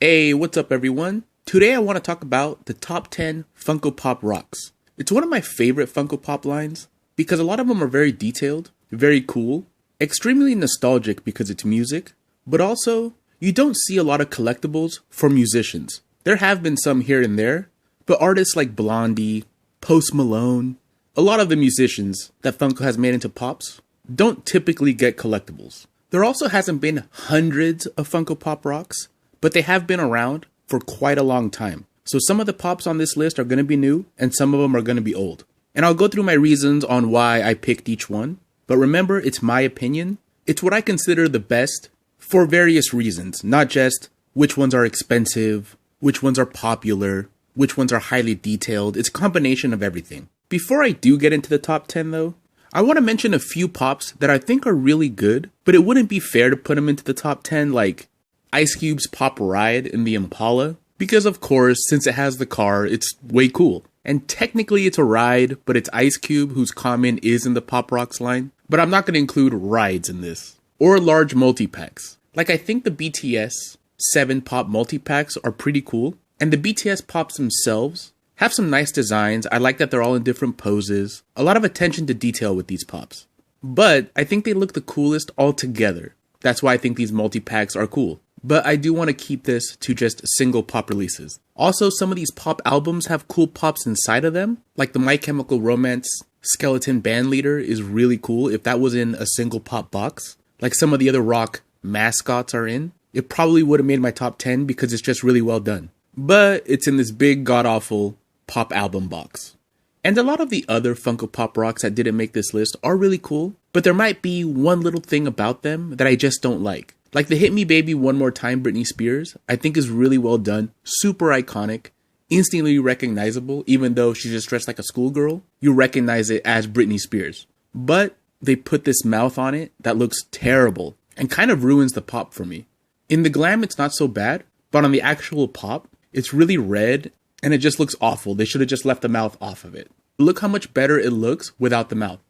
Hey, what's up everyone? Today I want to talk about the top 10 Funko Pop rocks. It's one of my favorite Funko Pop lines because a lot of them are very detailed, very cool, extremely nostalgic because it's music, but also you don't see a lot of collectibles for musicians. There have been some here and there, but artists like Blondie, Post Malone, a lot of the musicians that Funko has made into pops don't typically get collectibles. There also hasn't been hundreds of Funko Pop rocks, but they have been around for quite a long time. So some of the pops on this list are going to be new and some of them are going to be old. And I'll go through my reasons on why I picked each one. But remember, it's my opinion. It's what I consider the best for various reasons, not just which ones are expensive, which ones are popular, which ones are highly detailed. It's a combination of everything. Before I do get into the top 10 though, I want to mention a few pops that I think are really good, but it wouldn't be fair to put them into the top 10 like Ice Cube's Pop Ride in the Impala, because of course, since it has the car, it's way cool. And technically it's a ride, but it's Ice Cube whose comment is in the Pop Rocks line. But I'm not going to include rides in this. Or large multi-packs. Like I think the BTS 7 pop multi-packs are pretty cool. And the BTS pops themselves have some nice designs. I like that they're all in different poses. A lot of attention to detail with these pops. But I think they look the coolest all together. That's why I think these multi-packs are cool. But I do want to keep this to just single pop releases. Also, some of these pop albums have cool pops inside of them, like the My Chemical Romance Skeleton Bandleader is really cool if that was in a single pop box. Like some of the other rock mascots are in. It probably would have made my top 10 because it's just really well done. But it's in this big god-awful pop album box. And a lot of the other Funko Pop rocks that didn't make this list are really cool, but there might be one little thing about them that I just don't like. Like the Hit Me Baby One More Time Britney Spears, I think is really well done, super iconic, instantly recognizable, even though she's just dressed like a schoolgirl, you recognize it as Britney Spears. But they put this mouth on it that looks terrible and kind of ruins the pop for me. In the glam, it's not so bad, but on the actual pop, it's really red and it just looks awful. They should have just left the mouth off of it. Look how much better it looks without the mouth.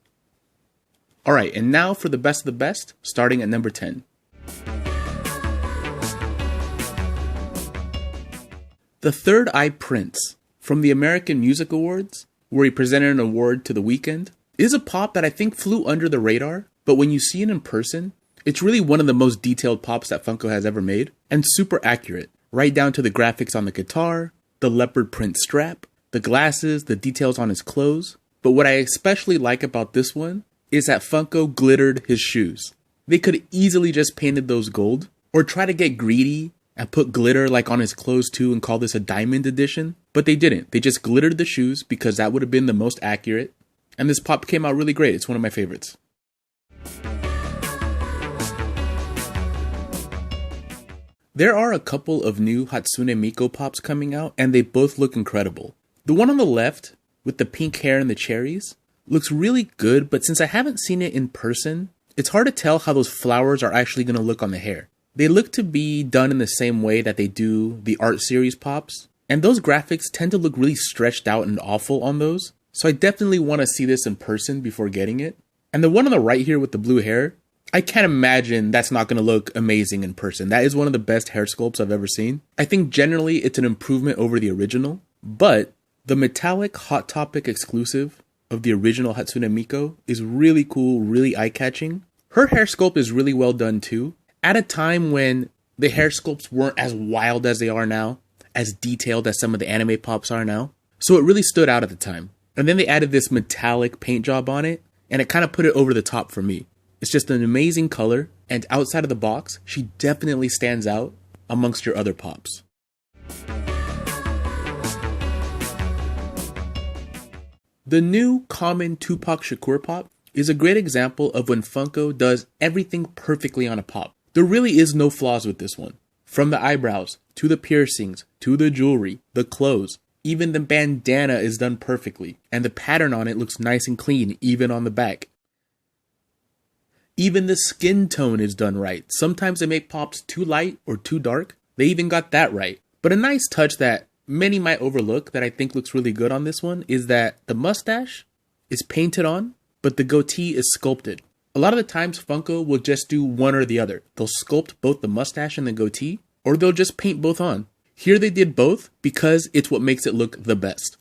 Alright, and now for the best of the best, starting at number 10. The Third Eye Prince from the American Music Awards, where he presented an award to The Weeknd, is a pop that I think flew under the radar, but when you see it in person, it's really one of the most detailed pops that Funko has ever made, and super accurate, right down to the graphics on the guitar, the leopard print strap, the glasses, the details on his clothes. But what I especially like about this one is that Funko glittered his shoes. They could easily just painted those gold, or try to get greedy and put glitter like on his clothes too and call this a diamond edition, but they didn't. They just glittered the shoes because that would have been the most accurate, and this pop came out really great. It's one of my favorites. There are a couple of new Hatsune Miku pops coming out, and they both look incredible. The one on the left, with the pink hair and the cherries, looks really good, but since I haven't seen it in person, it's hard to tell how those flowers are actually going to look on the hair. They look to be done in the same way that they do the art series pops, and those graphics tend to look really stretched out and awful on those, so I definitely want to see this in person before getting it. And the one on the right here with the blue hair, I can't imagine that's not going to look amazing in person. That is one of the best hair sculpts I've ever seen. I think generally it's an improvement over the original, but the metallic Hot Topic exclusive of the original Hatsune Miku is really cool, really eye-catching. Her hair sculpt is really well done too, at a time when the hair sculpts weren't as wild as they are now, as detailed as some of the anime pops are now. So it really stood out at the time. And then they added this metallic paint job on it, and it kind of put it over the top for me. It's just an amazing color, and outside of the box, she definitely stands out amongst your other pops. The new common Tupac Shakur pop is a great example of when Funko does everything perfectly on a pop. There really is no flaws with this one. From the eyebrows, to the piercings, to the jewelry, the clothes, even the bandana is done perfectly, and the pattern on it looks nice and clean, even on the back. Even the skin tone is done right. Sometimes they make pops too light or too dark. They even got that right. But a nice touch that many might overlook that I think looks really good on this one is that the mustache is painted on, but the goatee is sculpted. A lot of the times Funko will just do one or the other. They'll sculpt both the mustache and the goatee, or they'll just paint both on. Here they did both because it's what makes it look the best.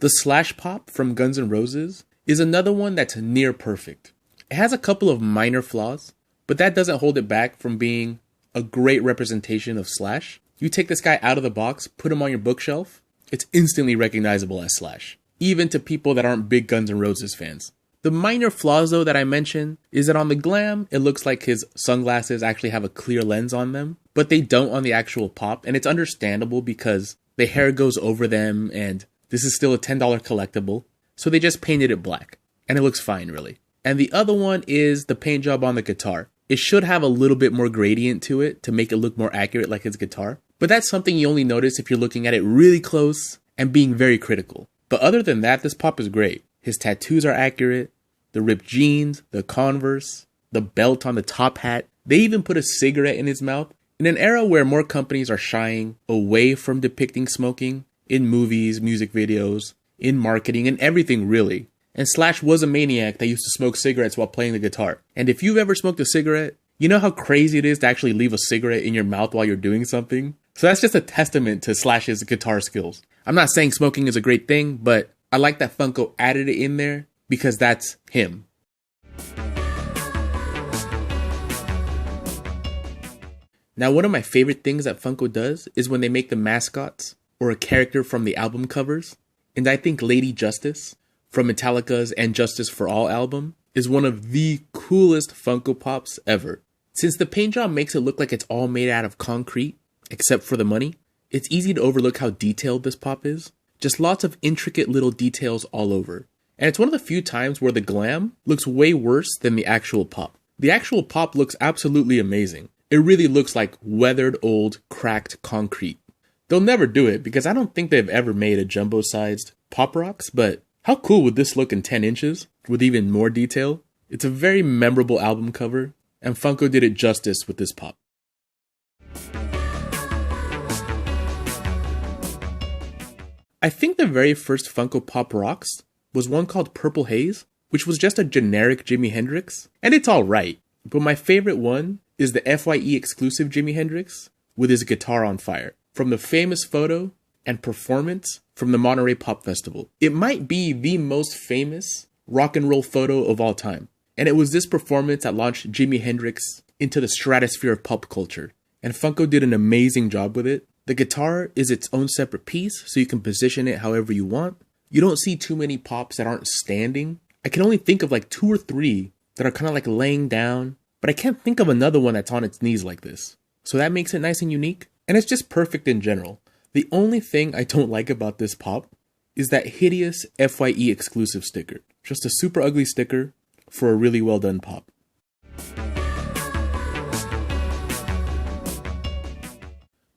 The Slash Pop from Guns N' Roses is another one that's near perfect. It has a couple of minor flaws, but that doesn't hold it back from being a great representation of Slash. You take this guy out of the box, put him on your bookshelf, it's instantly recognizable as Slash, even to people that aren't big Guns N' Roses fans. The minor flaws though that I mentioned is that on the glam, it looks like his sunglasses actually have a clear lens on them, but they don't on the actual pop, and it's understandable because the hair goes over them and this is still a $10 collectible, so they just painted it black, and it looks fine really. And the other one is the paint job on the guitar. It should have a little bit more gradient to it to make it look more accurate like his guitar, but that's something you only notice if you're looking at it really close and being very critical. But other than that, this pop is great. His tattoos are accurate, the ripped jeans, the Converse, the belt on the top hat. They even put a cigarette in his mouth. In an era where more companies are shying away from depicting smoking in movies, music videos, in marketing, and everything really. And Slash was a maniac that used to smoke cigarettes while playing the guitar. And if you've ever smoked a cigarette, you know how crazy it is to actually leave a cigarette in your mouth while you're doing something? So that's just a testament to Slash's guitar skills. I'm not saying smoking is a great thing, but I like that Funko added it in there because that's him. Now, one of my favorite things that Funko does is when they make the mascots or a character from the album covers. And I think Lady Justice from Metallica's And Justice for All album is one of the coolest Funko Pops ever. Since the paint job makes it look like it's all made out of concrete, except for the money, it's easy to overlook how detailed this pop is. Just lots of intricate little details all over. And it's one of the few times where the glam looks way worse than the actual pop. The actual pop looks absolutely amazing. It really looks like weathered old cracked concrete. They'll never do it because I don't think they've ever made a jumbo-sized Pop Rocks, but how cool would this look in 10 inches with even more detail? It's a very memorable album cover, and Funko did it justice with this pop. I think the very first Funko Pop Rocks was one called Purple Haze, which was just a generic Jimi Hendrix, and it's alright, but my favorite one is the FYE exclusive Jimi Hendrix with his guitar on fire, from the famous photo and performance from the Monterey Pop Festival. It might be the most famous rock and roll photo of all time, and it was this performance that launched Jimi Hendrix into the stratosphere of pop culture, and Funko did an amazing job with it. The guitar is its own separate piece, so you can position it however you want. You don't see too many pops that aren't standing. I can only think of like 2 or 3 that are kind of like laying down, but I can't think of another one that's on its knees like this. So that makes it nice and unique, and it's just perfect in general. The only thing I don't like about this pop is that hideous FYE exclusive sticker. Just a super ugly sticker for a really well done pop.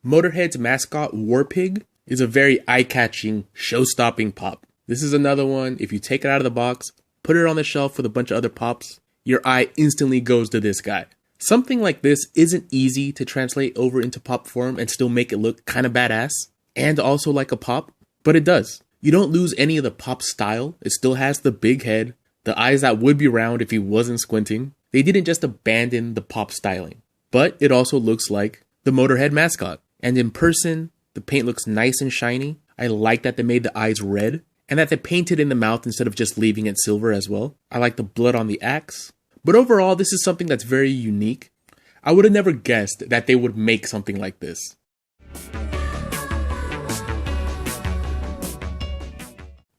Motorhead's mascot Warpig is a very eye-catching, show-stopping pop. This is another one, if you take it out of the box, put it on the shelf with a bunch of other pops, your eye instantly goes to this guy. Something like this isn't easy to translate over into pop form and still make it look kind of badass, and also like a pop, but it does. You don't lose any of the pop style. It still has the big head, the eyes that would be round if he wasn't squinting. They didn't just abandon the pop styling, but it also looks like the Motorhead mascot. And in person, the paint looks nice and shiny. I like that they made the eyes red, and that they painted in the mouth instead of just leaving it silver as well. I like the blood on the axe. But overall, this is something that's very unique. I would have never guessed that they would make something like this.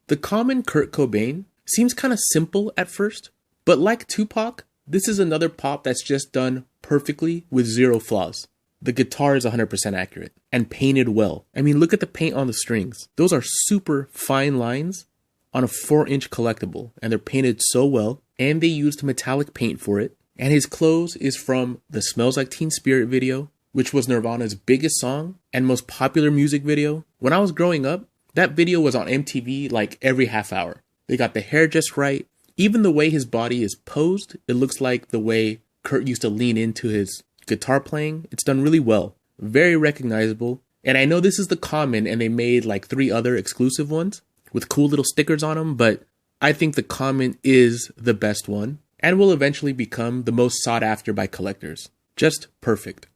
The common Kurt Cobain seems kind of simple at first, but like Tupac, this is another pop that's just done perfectly with 0 flaws. The guitar is 100% accurate and painted well. I mean, look at the paint on the strings. Those are super fine lines on a 4-inch collectible, and they're painted so well, and they used metallic paint for it. And his clothes is from the Smells Like Teen Spirit video, which was Nirvana's biggest song and most popular music video. When I was growing up, that video was on MTV like every half hour. They got the hair just right. Even the way his body is posed, it looks like the way Kurt used to lean into his guitar playing. It's done really well. Very recognizable. And I know this is the common, and they made like 3 other exclusive ones. with cool little stickers on them, but I think the common is the best one and will eventually become the most sought after by collectors. Just perfect.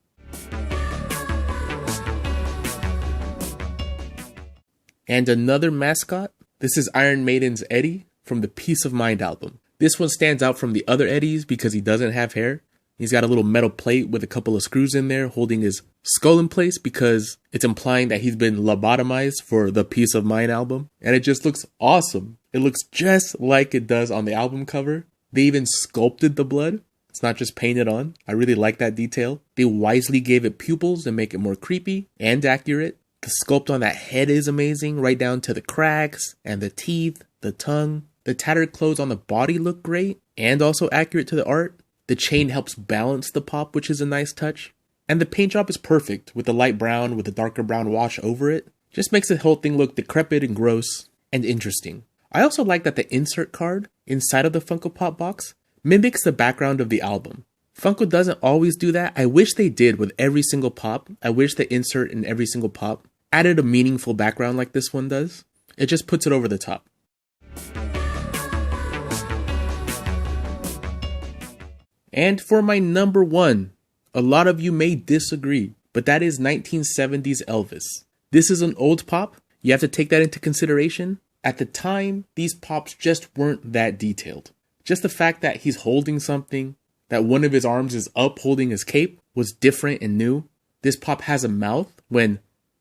And another mascot, this is Iron Maiden's Eddie from the Peace of Mind album. This one stands out from the other Eddies because he doesn't have hair. He's got a little metal plate with a couple of screws in there holding his skull in place because it's implying that he's been lobotomized for the Peace of Mind album. And it just looks awesome. It looks just like it does on the album cover. They even sculpted the blood. It's not just painted on. I really like that detail. They wisely gave it pupils to make it more creepy and accurate. The sculpt on that head is amazing, right down to the cracks and the teeth, the tongue. The tattered clothes on the body look great and also accurate to the art. The chain helps balance the pop, which is a nice touch. And the paint job is perfect with the light brown with a darker brown wash over it. Just makes the whole thing look decrepit and gross and interesting. I also like that the insert card inside of the Funko Pop box mimics the background of the album. Funko doesn't always do that. I wish they did with every single pop. I wish the insert in every single pop added a meaningful background like this one does. It just puts it over the top. And for my number one, a lot of you may disagree, but that is 1970s Elvis. This is an old pop. You have to take that into consideration. At the time, these pops just weren't that detailed. Just the fact that he's holding something, that one of his arms is up holding his cape was different and new. This pop has a mouth when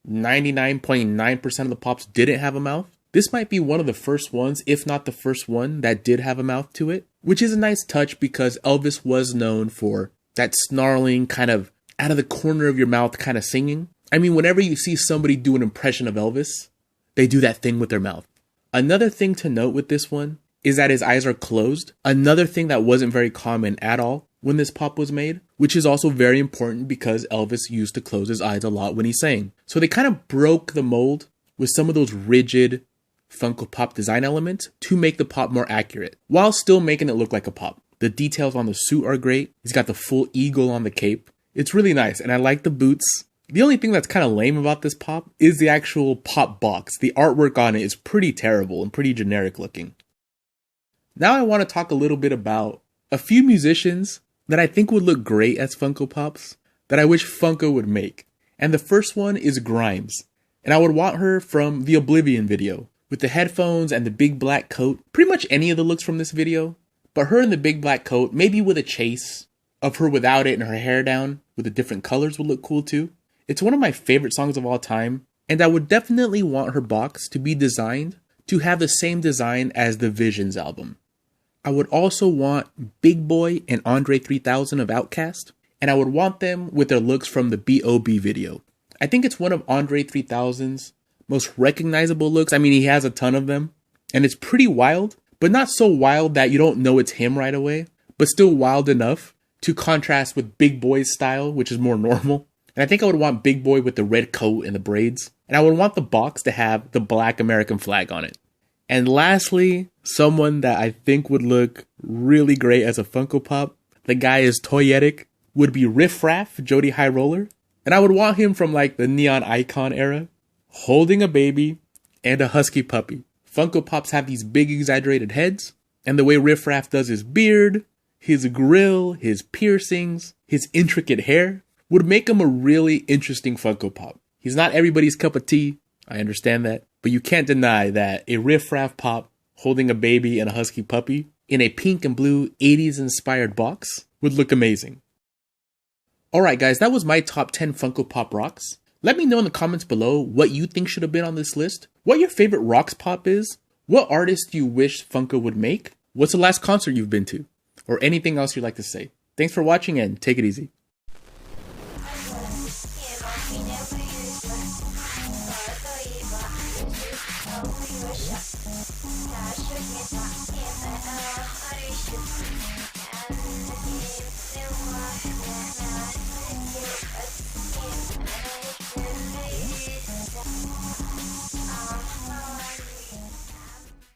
99.9% of the pops didn't have a mouth. This might be one of the first ones, if not the first one, that did have a mouth to it, which is a nice touch because Elvis was known for that snarling kind of out of the corner of your mouth kind of singing. I mean, whenever you see somebody do an impression of Elvis, they do that thing with their mouth. Another thing to note with this one is that his eyes are closed. Another thing that wasn't very common at all when this pop was made, which is also very important because Elvis used to close his eyes a lot when he sang. So they kind of broke the mold with some of those rigid Funko Pop design elements to make the pop more accurate, while still making it look like a pop. The details on the suit are great. He's got the full eagle on the cape. It's really nice, and I like the boots. The only thing that's kind of lame about this pop is the actual pop box. The artwork on it is pretty terrible and pretty generic looking. Now I want to talk a little bit about a few musicians that I think would look great as Funko Pops that I wish Funko would make. And the first one is Grimes. And I would want her from the Oblivion video, with the headphones and the big black coat. Pretty much any of the looks from this video, but her in the big black coat, maybe with a chase of her without it and her hair down with the different colors would look cool too. It's one of my favorite songs of all time, and I would definitely want her box to be designed to have the same design as the Visions album. I would also want Big Boy and Andre 3000 of Outkast, and I would want them with their looks from the B.O.B. video. I think it's one of Andre 3000's most recognizable looks. I mean, he has a ton of them, and it's pretty wild, but not so wild that you don't know it's him right away, but still wild enough to contrast with Big Boy's style, which is more normal. And I think I would want Big Boy with the red coat and the braids, and I would want the box to have the black American flag on it. And lastly, someone that I think would look really great as a Funko Pop, the guy is toyetic, would be Riff Raff, Jody High Roller, and I would want him from like the Neon Icon era, holding a baby and a husky puppy. Funko Pops have these big exaggerated heads, and the way Riff Raff does his beard, his grill, his piercings, his intricate hair would make him a really interesting Funko Pop. He's not everybody's cup of tea, I understand that, but you can't deny that a Riff Raff Pop holding a baby and a husky puppy in a pink and blue 80s inspired box would look amazing. Alright guys, that was my top 10 Funko Pop rocks. Let me know in the comments below what you think should have been on this list, what your favorite rocks pop is, what artist you wish Funko would make, what's the last concert you've been to, or anything else you'd like to say. Thanks for watching and take it easy. Shut